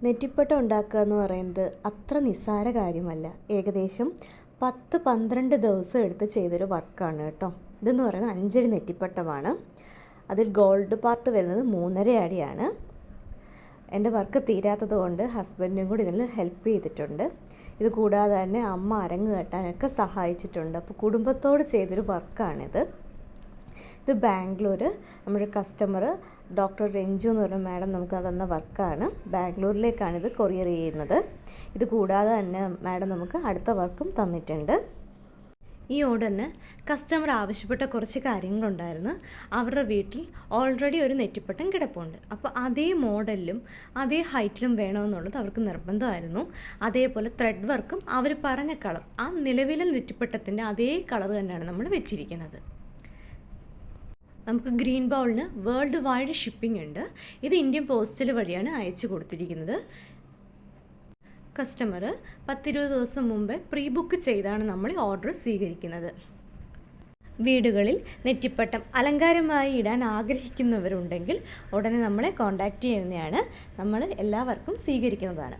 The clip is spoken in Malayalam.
നെറ്റിപ്പട്ടം ഉണ്ടാക്കുക എന്ന് പറയുന്നത് അത്ര നിസ്സാര കാര്യമല്ല. ഏകദേശം 10-12 ദിവസം എടുത്ത് ചെയ്തൊരു വർക്കാണ് കേട്ടോ. ഇതെന്ന് പറയുന്നത് 5 അടി നെറ്റിപ്പട്ടമാണ്. അതിൽ ഗോൾഡ് പാർട്ട് വരുന്നത് 3.5 അടിയാണ്. എൻ്റെ വർക്ക് തീരാത്തത് കൊണ്ട് ഹസ്ബൻഡും കൂടി ഇതിൽ ഹെൽപ്പ് ചെയ്തിട്ടുണ്ട്. ഇത് കൂടാതെ തന്നെ അമ്മ അരങ്ങ് കെട്ടാനൊക്കെ സഹായിച്ചിട്ടുണ്ട്. അപ്പോൾ കുടുംബത്തോട് ചെയ്തൊരു വർക്കാണിത്. ഇത് ബാംഗ്ലൂർ നമ്മുടെ കസ്റ്റമർ ഡോക്ടർ രഞ്ജു എന്ന് പറഞ്ഞ മാഡം നമുക്ക് തന്ന വർക്കാണ്. ബാംഗ്ലൂരിലേക്കാണ് ഇത് കൊറിയർ ചെയ്യുന്നത്. ഇത് കൂടാതെ തന്നെ മാഡം നമുക്ക് അടുത്ത വർക്കും തന്നിട്ടുണ്ട്. ഈ ഓർഡറിന് കസ്റ്റമർ ആവശ്യപ്പെട്ട കുറച്ച് കാര്യങ്ങളുണ്ടായിരുന്നു. അവരുടെ വീട്ടിൽ ഓൾറെഡി ഒരു നെറ്റിപ്പട്ടം കിടപ്പുണ്ട്. അപ്പോൾ അതേ മോഡലിലും അതേ ഹൈറ്റിലും വേണമെന്നുള്ളത് അവർക്ക് നിർബന്ധമായിരുന്നു. അതേപോലെ ത്രെഡ് വർക്കും അവർ പറഞ്ഞ കളർ, ആ നിലവിലെ നെറ്റിപ്പട്ടത്തിൻ്റെ അതേ കളർ തന്നെയാണ് നമ്മൾ വെച്ചിരിക്കുന്നത്. നമുക്ക് ഗ്രീൻ ബൗളിന് വേൾഡ് വൈഡ് ഷിപ്പിംഗ് ഉണ്ട്. ഇത് ഇന്ത്യൻ പോസ്റ്റൽ വഴിയാണ് അയച്ചു കൊടുത്തിരിക്കുന്നത്. കസ്റ്റമർ 10-20 ദിവസം മുമ്പേ പ്രീ ബുക്ക് ചെയ്താണ് നമ്മൾ ഓർഡർ സ്വീകരിക്കുന്നത്. വീടുകളിൽ നെറ്റിപ്പട്ടം അലങ്കാരമായി ഇടാൻ ആഗ്രഹിക്കുന്നവരുണ്ടെങ്കിൽ ഉടനെ നമ്മളെ കോൺടാക്റ്റ് ചെയ്യുന്നതാണ്. നമ്മൾ എല്ലാവർക്കും സ്വീകരിക്കുന്നതാണ്.